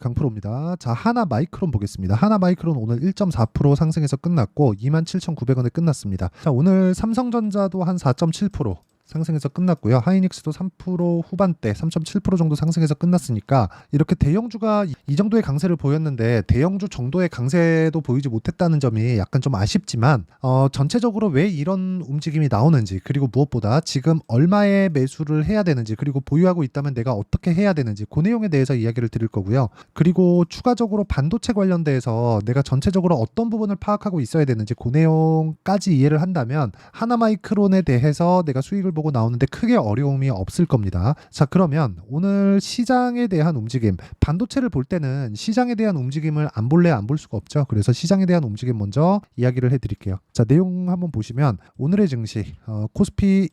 강프로입니다. 자, 하나마이크론 보겠습니다. 하나마이크론 오늘 1.4% 상승해서 끝났고 27,900원에 끝났습니다. 자, 오늘 삼성전자도 한 4.7% 상승해서 끝났고요. 하이닉스도 3% 후반대 3.7% 정도 상승해서 끝났으니까 이렇게 대형주가 이 정도의 강세를 보였는데 대형주 정도의 강세도 보이지 못했다는 점이 약간 좀 아쉽지만 전체적으로 왜 이런 움직임이 나오는지, 그리고 무엇보다 지금 얼마에 매수를 해야 되는지, 그리고 보유하고 있다면 내가 어떻게 해야 되는지, 그 내용에 대해서 이야기를 드릴 거고요. 그리고 추가적으로 반도체 관련돼서 내가 전체적으로 어떤 부분을 파악하고 있어야 되는지, 그 내용까지 이해를 한다면 하나마이크론에 대해서 내가 수익을 보고 나오는데 크게 어려움이 없을 겁니다. 자, 그러면 오늘 시장에 대한 움직임, 반도체를 볼 때는 시장에 대한 움직임을 안 볼래 안 볼 수가 없죠. 그래서 시장에 대한 움직임 먼저 이야기를 해드릴게요. 자, 내용 한번 보시면 오늘의 증시 코스피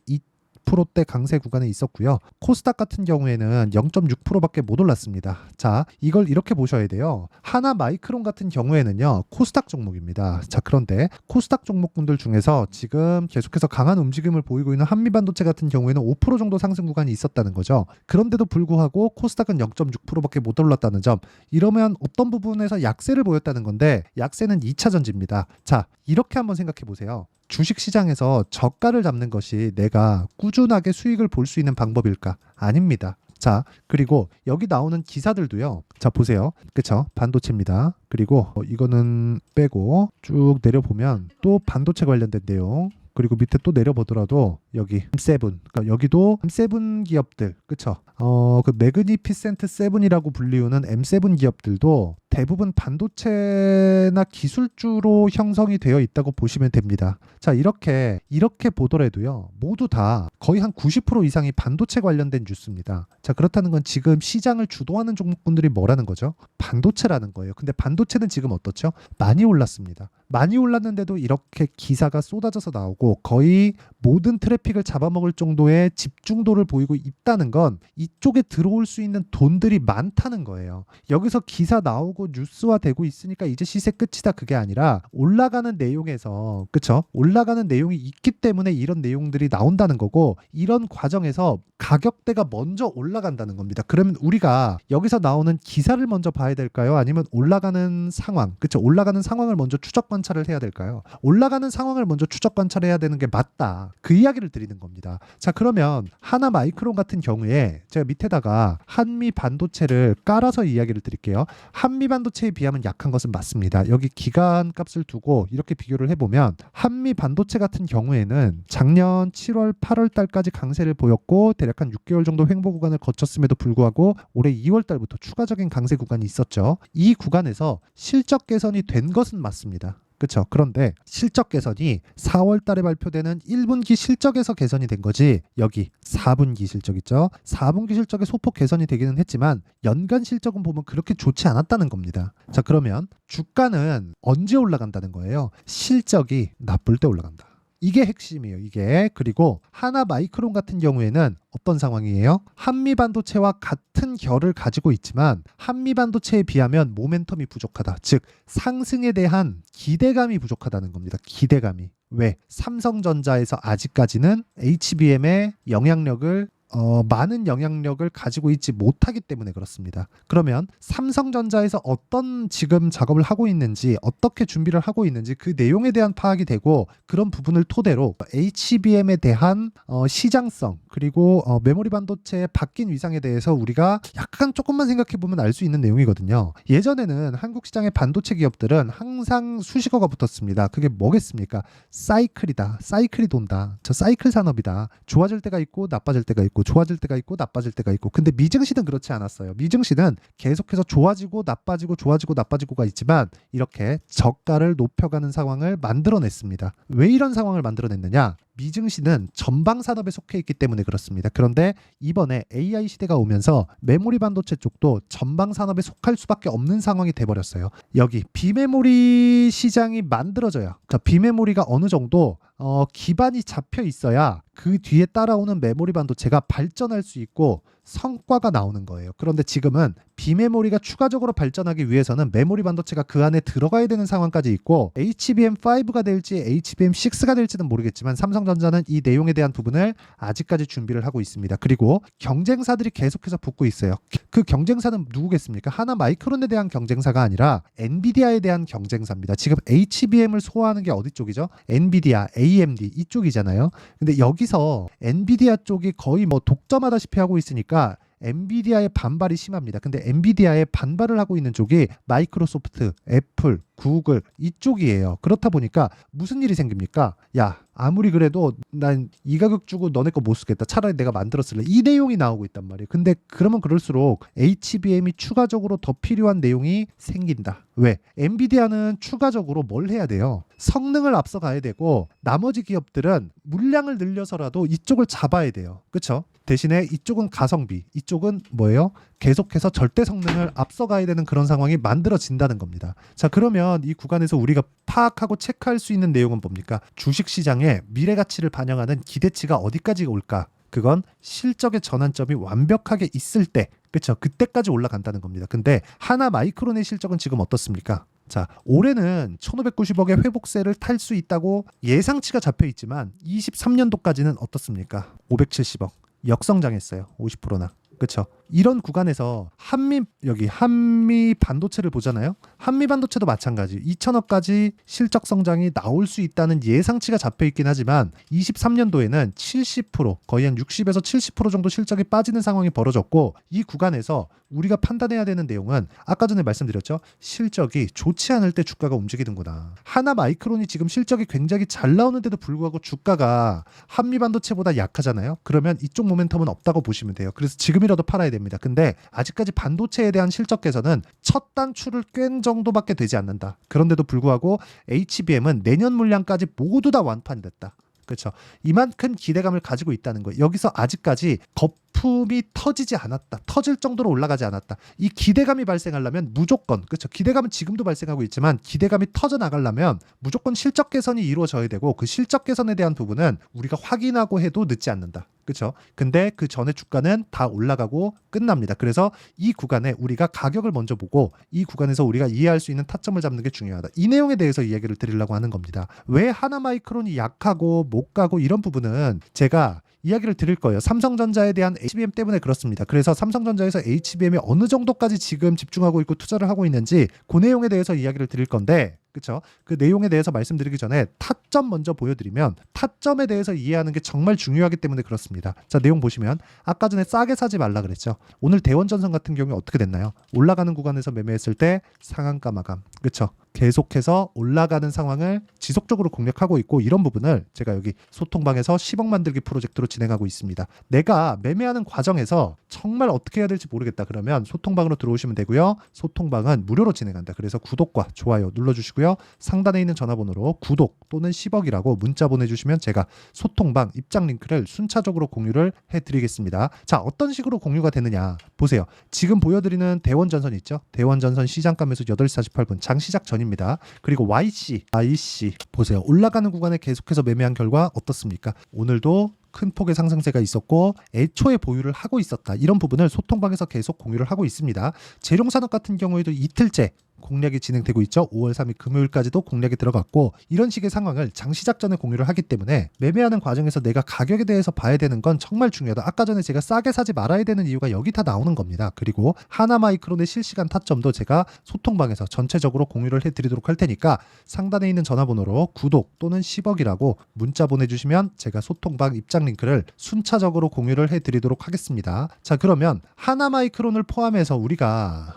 2%대 강세 구간에 있었고요. 코스닥 같은 경우에는 0.6%밖에 못 올랐습니다. 자, 이걸 이렇게 보셔야 돼요. 하나마이크론 같은 경우에는요, 코스닥 종목입니다. 자, 그런데 코스닥 종목군들 중에서 지금 계속해서 강한 움직임을 보이고 있는 한미반도체 같은 경우에는 5% 정도 상승 구간이 있었다는 거죠. 그런데도 불구하고 코스닥은 0.6%밖에 못 올랐다는 점, 이러면 어떤 부분에서 약세를 보였다는 건데, 약세는 2차 전지입니다. 자, 이렇게 한번 생각해 보세요. 주식시장에서 저가를 잡는 것이 내가 꾸준하게 수익을 볼 수 있는 방법일까? 아닙니다. 자, 그리고 여기 나오는 기사들도요. 자, 보세요. 그쵸? 반도체입니다. 그리고 이거는 빼고 쭉 내려보면 또 반도체 관련된 내용, 그리고 밑에 또 내려보더라도 여기 M7, 그러니까 여기도 M7 기업들, 그쵸? 그 매그니피센트 7이라고 불리우는 M7 기업들도 대부분 반도체나 기술주로 형성이 되어 있다고 보시면 됩니다. 자, 이렇게 보더라도요, 모두 다 거의 한 90% 이상이 반도체 관련된 뉴스입니다. 자, 그렇다는 건 지금 시장을 주도하는 종목군들이 뭐라는 거죠? 반도체라는 거예요. 근데 반도체는 지금 어떻죠? 많이 올랐습니다. 많이 올랐는데도 이렇게 기사가 쏟아져서 나오고 거의 모든 트래픽을 잡아먹을 정도의 집중도를 보이고 있다는 건 이쪽에 들어올 수 있는 돈들이 많다는 거예요. 여기서 기사 나오고 뉴스화 되고 있으니까 이제 시세 끝이다, 그게 아니라 올라가는 내용에서, 그쵸? 올라가는 내용이 있기 때문에 이런 내용들이 나온다는 거고, 이런 과정에서 가격대가 먼저 올라간다는 겁니다. 그러면 우리가 여기서 나오는 기사를 먼저 봐야 될까요? 아니면 올라가는 상황, 그쵸? 올라가는 상황을 먼저 추적 관찰을 해야 될까요? 올라가는 상황을 먼저 추적 관찰해야 되는 게 맞다, 그 이야기를 드리는 겁니다. 자, 그러면 하나마이크론 같은 경우에 제가 밑에다가 한미 반도체를 깔아서 이야기를 드릴게요. 한미 반도체에 비하면 약한 것은 맞습니다. 여기 기간 값을 두고 이렇게 비교를 해보면 한미 반도체 같은 경우에는 작년 7월 8월 달까지 강세를 보였고 대략 한 6개월 정도 횡보 구간을 거쳤음에도 불구하고 올해 2월 달부터 추가적인 강세 구간이 있었죠. 이 구간에서 실적 개선이 된 것은 맞습니다. 그렇죠. 그런데 실적 개선이 4월 달에 발표되는 1분기 실적에서 개선이 된 거지, 여기 4분기 실적 있죠. 4분기 실적에 소폭 개선이 되기는 했지만 연간 실적은 보면 그렇게 좋지 않았다는 겁니다. 자, 그러면 주가는 언제 올라간다는 거예요? 실적이 나쁠 때 올라간다. 이게 핵심이에요, 이게. 그리고 하나마이크론 같은 경우에는 어떤 상황이에요? 한미반도체와 같은 결을 가지고 있지만 한미반도체에 비하면 모멘텀이 부족하다. 즉, 상승에 대한 기대감이 부족하다는 겁니다. 기대감이. 왜? 삼성전자에서 아직까지는 HBM의 영향력을 많은 영향력을 가지고 있지 못하기 때문에 그렇습니다. 그러면 삼성전자에서 어떤 지금 작업을 하고 있는지, 어떻게 준비를 하고 있는지 그 내용에 대한 파악이 되고, 그런 부분을 토대로 HBM에 대한 시장성, 그리고 메모리 반도체의 바뀐 위상에 대해서 우리가 약간 조금만 생각해보면 알 수 있는 내용이거든요. 예전에는 한국 시장의 반도체 기업들은 항상 수식어가 붙었습니다. 그게 뭐겠습니까? 사이클이다. 사이클이 돈다. 저 사이클 산업이다. 좋아질 때가 있고 나빠질 때가 있고, 좋아질 때가 있고 나빠질 때가 있고. 근데 미증시는 그렇지 않았어요. 미증시는 계속해서 좋아지고 나빠지고 좋아지고 나빠지고가 있지만 이렇게 저가를 높여가는 상황을 만들어냈습니다. 왜 이런 상황을 만들어냈느냐? 미증시는 전방 산업에 속해 있기 때문에 그렇습니다. 그런데 이번에 AI 시대가 오면서 메모리 반도체 쪽도 전방 산업에 속할 수밖에 없는 상황이 돼버렸어요. 여기 비메모리 시장이 만들어져요. 자, 비메모리가 어느 정도 기반이 잡혀 있어야 그 뒤에 따라오는 메모리 반도체가 발전할 수 있고 성과가 나오는 거예요. 그런데 지금은 비메모리가 추가적으로 발전하기 위해서는 메모리 반도체가 그 안에 들어가야 되는 상황까지 있고 HBM5가 될지 HBM6가 될지는 모르겠지만 삼성전자는 이 내용에 대한 부분을 아직까지 준비를 하고 있습니다. 그리고 경쟁사들이 계속해서 붙고 있어요. 그 경쟁사는 누구겠습니까? 하나 마이크론에 대한 경쟁사가 아니라 엔비디아에 대한 경쟁사입니다. 지금 HBM을 소화하는 게 어디 쪽이죠? 엔비디아, AMD 이쪽이잖아요. 근데 여기서 엔비디아 쪽이 거의 뭐 독점하다시피 하고 있으니까 엔비디아의 반발이 심합니다. 근데 엔비디아의 반발을 하고 있는 쪽이 마이크로소프트, 애플, 구글 이쪽이에요. 그렇다 보니까 무슨 일이 생깁니까? 야, 아무리 그래도 난 이 가격 주고 너네 거 못 쓰겠다. 차라리 내가 만들었을래. 이 내용이 나오고 있단 말이에요. 근데 그러면 그럴수록 HBM이 추가적으로 더 필요한 내용이 생긴다. 왜? 엔비디아는 추가적으로 뭘 해야 돼요? 성능을 앞서가야 되고 나머지 기업들은 물량을 늘려서라도 이쪽을 잡아야 돼요. 그렇죠? 대신에 이쪽은 가성비, 이쪽은 뭐예요? 계속해서 절대 성능을 앞서가야 되는 그런 상황이 만들어진다는 겁니다. 자, 그러면 이 구간에서 우리가 파악하고 체크할 수 있는 내용은 뭡니까? 주식시장의 미래 가치를 반영하는 기대치가 어디까지 올까? 그건 실적의 전환점이 완벽하게 있을 때, 그렇죠? 그때까지 올라간다는 겁니다. 근데 하나 마이크론의 실적은 지금 어떻습니까? 자, 올해는 1590억의 회복세를 탈 수 있다고 예상치가 잡혀 있지만 23년도까지는 어떻습니까? 570억. 역성장했어요. 50%나. 그렇죠? 이런 구간에서 한미 반도체를 보잖아요. 한미 반도체도 마찬가지. 2천억까지 실적 성장이 나올 수 있다는 예상치가 잡혀 있긴 하지만 23년도에는 70% 거의 한 60에서 70% 정도 실적이 빠지는 상황이 벌어졌고 이 구간에서 우리가 판단해야 되는 내용은 아까 전에 말씀드렸죠. 실적이 좋지 않을 때 주가가 움직이는구나. 하나 마이크론이 지금 실적이 굉장히 잘 나오는데도 불구하고 주가가 한미 반도체보다 약하잖아요. 그러면 이쪽 모멘텀은 없다고 보시면 돼요. 그래서 지금이라도 팔아야 됩니다. 근데 아직까지 반도체에 대한 실적 개선은 첫 단추를 꿰는 정도밖에 되지 않는다. 그런데도 불구하고 HBM은 내년 물량까지 모두 다 완판됐다. 그렇죠. 이만큼 기대감을 가지고 있다는 거예요. 여기서 아직까지 거품이 터지지 않았다. 터질 정도로 올라가지 않았다. 이 기대감이 발생하려면 무조건, 그렇죠. 기대감은 지금도 발생하고 있지만 기대감이 터져 나가려면 무조건 실적 개선이 이루어져야 되고 그 실적 개선에 대한 부분은 우리가 확인하고 해도 늦지 않는다. 그렇죠. 근데 그 전에 주가는 다 올라가고 끝납니다. 그래서 이 구간에 우리가 가격을 먼저 보고 이 구간에서 우리가 이해할 수 있는 타점을 잡는 게 중요하다. 이 내용에 대해서 이야기를 드리려고 하는 겁니다. 왜 하나마이크론이 약하고 못 가고 이런 부분은 제가 이야기를 드릴 거예요. 삼성전자에 대한 HBM 때문에 그렇습니다. 그래서 삼성전자에서 HBM에 어느 정도까지 지금 집중하고 있고 투자를 하고 있는지 그 내용에 대해서 이야기를 드릴 건데 그렇죠? 그 내용에 대해서 말씀드리기 전에 타점 먼저 보여드리면 타점에 대해서 이해하는 게 정말 중요하기 때문에 그렇습니다. 자, 내용 보시면 아까 전에 싸게 사지 말라 그랬죠. 오늘 대원전선 같은 경우에 어떻게 됐나요? 올라가는 구간에서 매매했을 때 상한가 마감. 그렇죠? 계속해서 올라가는 상황을 지속적으로 공략하고 있고 이런 부분을 제가 여기 소통방에서 10억 만들기 프로젝트로 진행하고 있습니다. 내가 매매하는 과정에서 정말 어떻게 해야 될지 모르겠다. 그러면 소통방으로 들어오시면 되고요. 소통방은 무료로 진행한다. 그래서 구독과 좋아요 눌러주시고요. 상단에 있는 전화번호로 구독 또는 10억이라고 문자 보내주시면 제가 소통방 입장 링크를 순차적으로 공유를 해드리겠습니다. 자, 어떤 식으로 공유가 되느냐 보세요. 지금 보여드리는 대원전선 있죠? 대원전선 시장가 매수 8시 48분 장시작 전입니다. 그리고 YC 보세요. 올라가는 구간에 계속해서 매매한 결과 어떻습니까? 오늘도 큰 폭의 상승세가 있었고 애초에 보유를 하고 있었다. 이런 부분을 소통방에서 계속 공유를 하고 있습니다. 재룡산업 같은 경우에도 이틀째 공략이 진행되고 있죠. 5월 3일 금요일까지도 공략이 들어갔고 이런 식의 상황을 장시작 전에 공유를 하기 때문에 매매하는 과정에서 내가 가격에 대해서 봐야 되는 건 정말 중요하다. 아까 전에 제가 싸게 사지 말아야 되는 이유가 여기 다 나오는 겁니다. 그리고 하나마이크론의 실시간 타점도 제가 소통방에서 전체적으로 공유를 해드리도록 할 테니까 상단에 있는 전화번호로 구독 또는 10억이라고 문자 보내주시면 제가 소통방 입장 링크를 순차적으로 공유를 해드리도록 하겠습니다. 자, 그러면 하나마이크론을 포함해서 우리가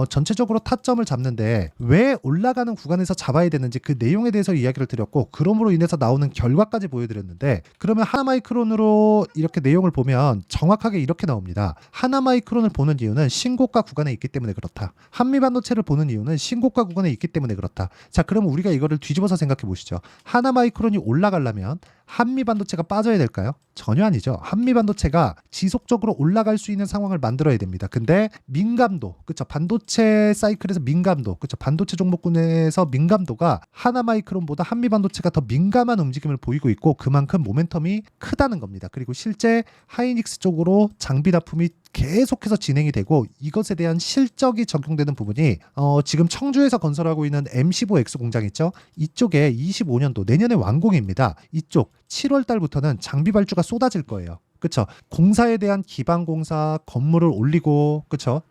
전체적으로 타점을 잡는 왜 올라가는 구간에서 잡아야 되는지 그 내용에 대해서 이야기를 드렸고 그럼으로 인해서 나오는 결과까지 보여드렸는데 그러면 하나마이크론으로 이렇게 내용을 보면 정확하게 이렇게 나옵니다. 하나마이크론을 보는 이유는 신고가 구간에 있기 때문에 그렇다. 한미반도체를 보는 이유는 신고가 구간에 있기 때문에 그렇다. 자, 그러면 우리가 이거를 뒤집어서 생각해 보시죠. 하나마이크론이 올라가려면 한미반도체가 빠져야 될까요? 전혀 아니죠. 한미반도체가 지속적으로 올라갈 수 있는 상황을 만들어야 됩니다. 근데 민감도, 그렇죠? 반도체 사이클에서 민감도, 그렇죠? 반도체 종목군에서 민감도가 하나마이크론보다 한미반도체가 더 민감한 움직임을 보이고 있고 그만큼 모멘텀이 크다는 겁니다. 그리고 실제 하이닉스 쪽으로 장비 납품이 계속해서 진행이 되고 이것에 대한 실적이 적용되는 부분이 지금 청주에서 건설하고 있는 M15X 공장 있죠? 이쪽에 25년도 내년에 완공입니다. 이쪽 7월 달부터는 장비 발주가 쏟아질 거예요. 그쵸? 공사에 대한 기반 공사, 건물을 올리고, 그쵸?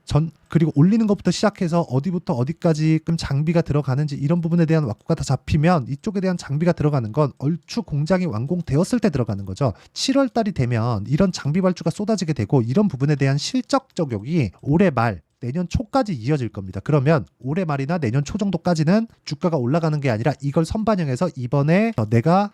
그리고 올리는 것부터 시작해서 어디부터 어디까지 장비가 들어가는지 이런 부분에 대한 왁구가 다 잡히면 이쪽에 대한 장비가 들어가는 건 얼추 공장이 완공되었을 때 들어가는 거죠. 7월 달이 되면 이런 장비 발주가 쏟아지게 되고 이런 부분에 대한 실적 적용이 올해 말 내년 초까지 이어질 겁니다. 그러면 올해 말이나 내년 초 정도까지는 주가가 올라가는 게 아니라 이걸 선반영해서 이번에 내가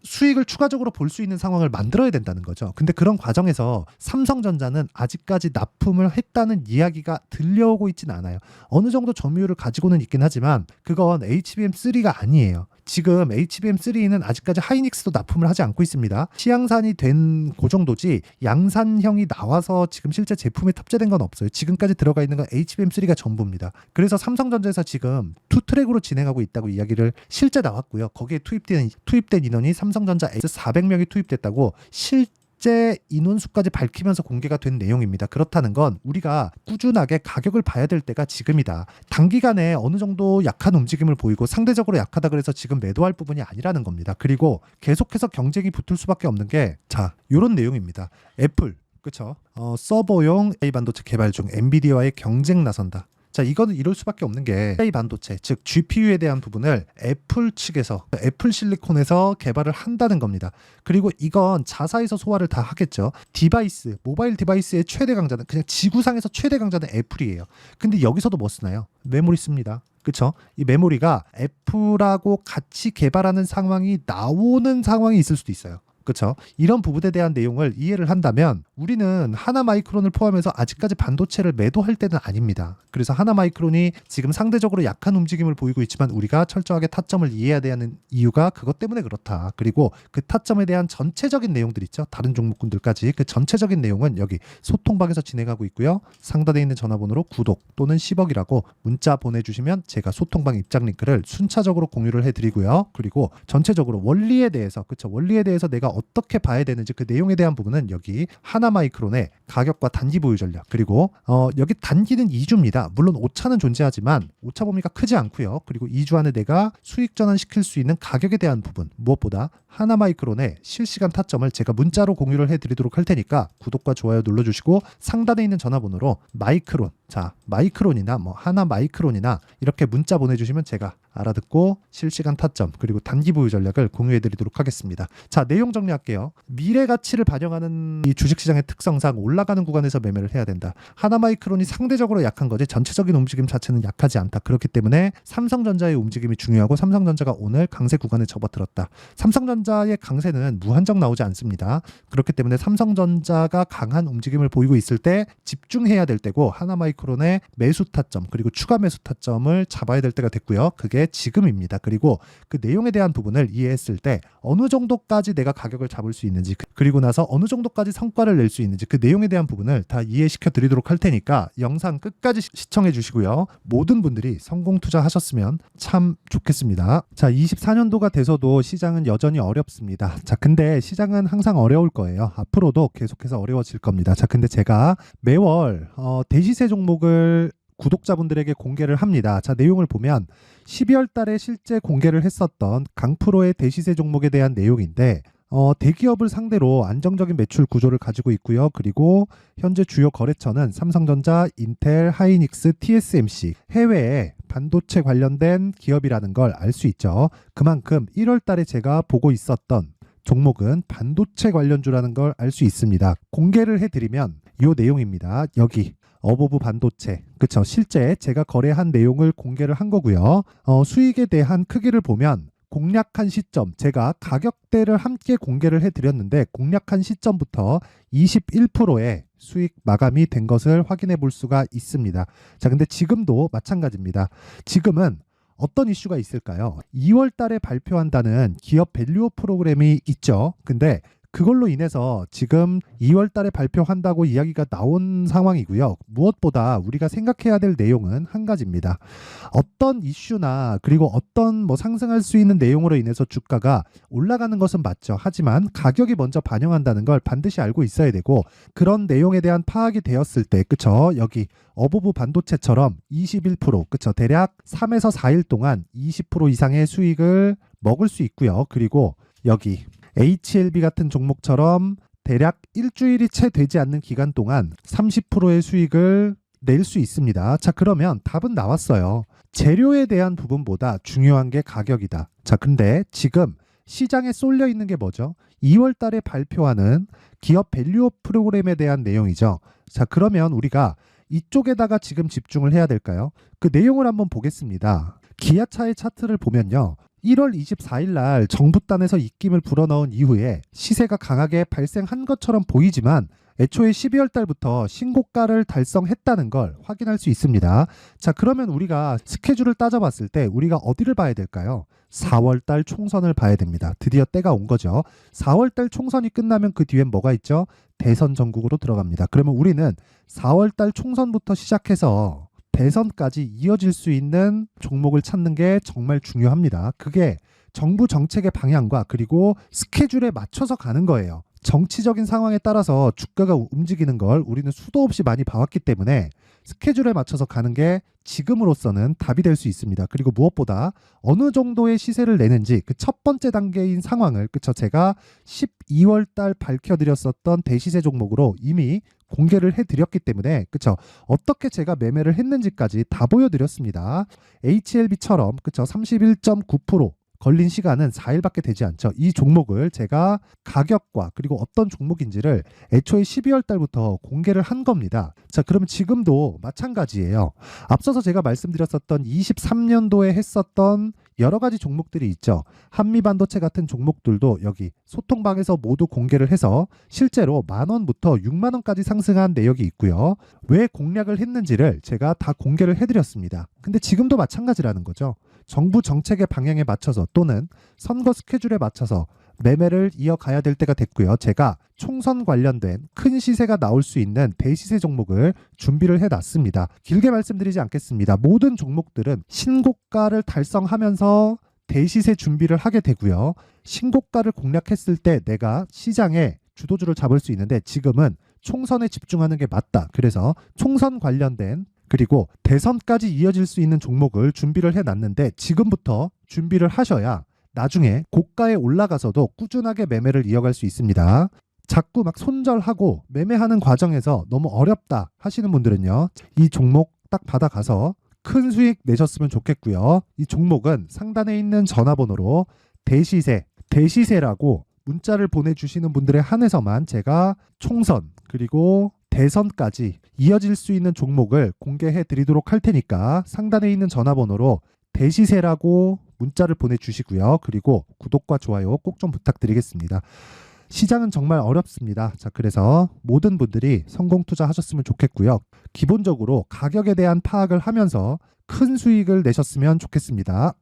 수익을 추가적으로 볼 수 있는 상황을 만들어야 된다는 거죠. 근데 그런 과정에서 삼성전자는 아직까지 납품을 했다는 이야기가 들려오고 있진 않아요. 어느 정도 점유율을 가지고는 있긴 하지만 그건 HBM3가 아니에요. 지금 HBM3는 아직까지 하이닉스도 납품을 하지 않고 있습니다. 시향산이 된 그 정도지 양산형이 나와서 지금 실제 제품에 탑재된 건 없어요. 지금까지 들어가 있는 건 HBM3가 전부입니다. 그래서 삼성전자에서 지금 투 트랙으로 진행하고 있다고 이야기를 실제 나왔고요. 거기에 투입된 인원이 삼성전자 S400명이 투입됐다고 실제 인원수까지 밝히면서 공개가 된 내용입니다. 그렇다는 건 우리가 꾸준하게 가격을 봐야 될 때가 지금이다. 단기간에 어느 정도 약한 움직임을 보이고 상대적으로 약하다 그래서 지금 매도할 부분이 아니라는 겁니다. 그리고 계속해서 경쟁이 붙을 수밖에 없는 게 이런 내용입니다. 애플, 그쵸? 서버용 AI 반도체 개발 중 엔비디아와의 경쟁 나선다. 이거는 이럴 수밖에 없는 게 AI 반도체, 즉 GPU에 대한 부분을 애플 측에서, 애플 실리콘에서 개발을 한다는 겁니다. 그리고 이건 자사에서 소화를 다 하겠죠. 디바이스, 모바일 디바이스의 최대 강자는 그냥 지구상에서 최대 강자는 애플이에요. 근데 여기서도 뭐 쓰나요? 메모리 씁니다. 그쵸? 이 메모리가 애플하고 같이 개발하는 상황이 나오는 상황이 있을 수도 있어요. 그렇죠? 이런 부분에 대한 내용을 이해를 한다면 우리는 하나마이크론을 포함해서 아직까지 반도체를 매도할 때는 아닙니다. 그래서 하나마이크론이 지금 상대적으로 약한 움직임을 보이고 있지만 우리가 철저하게 타점을 이해해야 되는 이유가 그것 때문에 그렇다. 그리고 그 타점에 대한 전체적인 내용들 있죠. 다른 종목군들까지 그 전체적인 내용은 여기 소통방에서 진행하고 있고요. 상단에 있는 전화번호로 구독 또는 10억이라고 문자 보내주시면 제가 소통방 입장 링크를 순차적으로 공유를 해드리고요. 그리고 전체적으로 원리에 대해서, 그쵸? 원리에 대해서 내가 어떻게 봐야 되는지 그 내용에 대한 부분은 여기 하나마이크론의 가격과 단기 보유 전략, 그리고 여기 단기는 2주입니다. 물론 오차는 존재하지만 오차 범위가 크지 않고요. 그리고 2주 안에 내가 수익 전환시킬 수 있는 가격에 대한 부분, 무엇보다 하나마이크론의 실시간 타점을 제가 문자로 공유를 해드리도록 할 테니까 구독과 좋아요 눌러주시고 상단에 있는 전화번호로 마이크론, 마이크론이나 하나마이크론이나 이렇게 문자 보내주시면 제가 알아듣고 실시간 타점 그리고 단기 보유 전략을 공유해드리도록 하겠습니다. 내용 정리할게요. 미래 가치를 반영하는 이 주식시장의 특성상 올라가는 구간에서 매매를 해야 된다. 하나마이크론이 상대적으로 약한 거지 전체적인 움직임 자체는 약하지 않다. 그렇기 때문에 삼성전자의 움직임이 중요하고 삼성전자가 오늘 강세 구간에 접어들었다. 삼성전자의 강세는 무한정 나오지 않습니다. 그렇기 때문에 삼성전자가 강한 움직임을 보이고 있을 때 집중해야 될 때고 하나마이크론의 매수 타점 그리고 추가 매수 타점을 잡아야 될 때가 됐고요. 그게 지금입니다. 그리고 그 내용에 대한 부분을 이해했을 때 어느 정도까지 내가 가격을 잡을 수 있는지 그리고 나서 어느 정도까지 성과를 낼 수 있는지 그 내용에 대한 부분을 다 이해시켜 드리도록 할 테니까 영상 끝까지 시청해 주시고요. 모든 분들이 성공 투자하셨으면 참 좋겠습니다. 24년도가 돼서도 시장은 여전히 어렵습니다. 근데 시장은 항상 어려울 거예요. 앞으로도 계속해서 어려워질 겁니다. 근데 제가 매월 대시세 종목을 구독자분들에게 공개를 합니다. 내용을 보면 12월 달에 실제 공개를 했었던 강프로의 대시세 종목에 대한 내용인데 대기업을 상대로 안정적인 매출 구조를 가지고 있고요. 그리고 현재 주요 거래처는 삼성전자, 인텔, 하이닉스, TSMC, 해외에 반도체 관련된 기업이라는 걸 알 수 있죠. 그만큼 1월 달에 제가 보고 있었던 종목은 반도체 관련주라는 걸 알 수 있습니다. 공개를 해드리면 이 내용입니다. 여기 어보브 반도체, 그쵸? 실제 제가 거래한 내용을 공개를 한 거고요. 수익에 대한 크기를 보면 공략한 시점, 제가 가격대를 함께 공개를 해드렸는데 공략한 시점부터 21%의 수익 마감이 된 것을 확인해 볼 수가 있습니다. 근데 지금도 마찬가지입니다. 지금은 어떤 이슈가 있을까요? 2월 달에 발표한다는 기업 밸류업 프로그램이 있죠. 근데 그걸로 인해서 지금 2월 달에 발표한다고 이야기가 나온 상황이고요. 무엇보다 우리가 생각해야 될 내용은 한 가지입니다. 어떤 이슈나 그리고 어떤 상승할 수 있는 내용으로 인해서 주가가 올라가는 것은 맞죠. 하지만 가격이 먼저 반영한다는 걸 반드시 알고 있어야 되고, 그런 내용에 대한 파악이 되었을 때, 그쵸? 여기 어부부 반도체처럼 21%, 그쵸? 대략 3에서 4일 동안 20% 이상의 수익을 먹을 수 있고요. 그리고 여기 HLB 같은 종목처럼 대략 일주일이 채 되지 않는 기간 동안 30%의 수익을 낼 수 있습니다. 자, 그러면 답은 나왔어요. 재료에 대한 부분보다 중요한 게 가격이다. 자, 근데 지금 시장에 쏠려 있는 게 뭐죠? 2월 달에 발표하는 기업 밸류업 프로그램에 대한 내용이죠. 자, 그러면 우리가 이쪽에다가 지금 집중을 해야 될까요? 그 내용을 한번 보겠습니다. 기아차의 차트를 보면요. 1월 24일 날 정부단에서 입김을 불어넣은 이후에 시세가 강하게 발생한 것처럼 보이지만 애초에 12월 달부터 신고가를 달성했다는 걸 확인할 수 있습니다. 자, 그러면 우리가 스케줄을 따져봤을 때 우리가 어디를 봐야 될까요? 4월 달 총선을 봐야 됩니다. 드디어 때가 온 거죠. 4월 달 총선이 끝나면 그 뒤엔 뭐가 있죠? 대선 전국으로 들어갑니다. 그러면 우리는 4월 달 총선부터 시작해서 대선까지 이어질 수 있는 종목을 찾는 게 정말 중요합니다. 그게 정부 정책의 방향과 그리고 스케줄에 맞춰서 가는 거예요. 정치적인 상황에 따라서 주가가 움직이는 걸 우리는 수도 없이 많이 봐왔기 때문에 스케줄에 맞춰서 가는 게 지금으로서는 답이 될 수 있습니다. 그리고 무엇보다 어느 정도의 시세를 내는지 그 첫 번째 단계인 상황을, 그쵸, 제가 12월 달 밝혀드렸었던 대시세 종목으로 이미 공개를 해드렸기 때문에, 그쵸, 어떻게 제가 매매를 했는지까지 다 보여드렸습니다. HLB처럼, 그쵸, 31.9% 걸린 시간은 4일밖에 되지 않죠. 이 종목을 제가 가격과 그리고 어떤 종목인지를 애초에 12월 달부터 공개를 한 겁니다. 자, 그러면 지금도 마찬가지예요. 앞서서 제가 말씀드렸었던 23년도에 했었던 여러 가지 종목들이 있죠. 한미반도체 같은 종목들도 여기 소통방에서 모두 공개를 해서 실제로 10,000원부터 60,000원까지 상승한 내역이 있고요. 왜 공략을 했는지를 제가 다 공개를 해드렸습니다. 근데 지금도 마찬가지라는 거죠. 정부 정책의 방향에 맞춰서 또는 선거 스케줄에 맞춰서 매매를 이어가야 될 때가 됐고요. 제가 총선 관련된 큰 시세가 나올 수 있는 대시세 종목을 준비를 해놨습니다. 길게 말씀드리지 않겠습니다. 모든 종목들은 신고가를 달성하면서 대시세 준비를 하게 되고요. 신고가를 공략했을 때 내가 시장에 주도주를 잡을 수 있는데 지금은 총선에 집중하는 게 맞다. 그래서 총선 관련된 그리고 대선까지 이어질 수 있는 종목을 준비를 해놨는데 지금부터 준비를 하셔야 나중에 고가에 올라가서도 꾸준하게 매매를 이어갈 수 있습니다. 자꾸 막 손절하고 매매하는 과정에서 너무 어렵다 하시는 분들은요. 이 종목 딱 받아가서 큰 수익 내셨으면 좋겠고요. 이 종목은 상단에 있는 전화번호로 대시세라고 문자를 보내주시는 분들에 한해서만 제가 총선 그리고 대선까지 이어질 수 있는 종목을 공개해 드리도록 할 테니까 상단에 있는 전화번호로 대시세라고 문자를 보내주시고요. 그리고 구독과 좋아요 꼭 좀 부탁드리겠습니다. 시장은 정말 어렵습니다. 자, 그래서 모든 분들이 성공 투자하셨으면 좋겠고요. 기본적으로 가격에 대한 파악을 하면서 큰 수익을 내셨으면 좋겠습니다.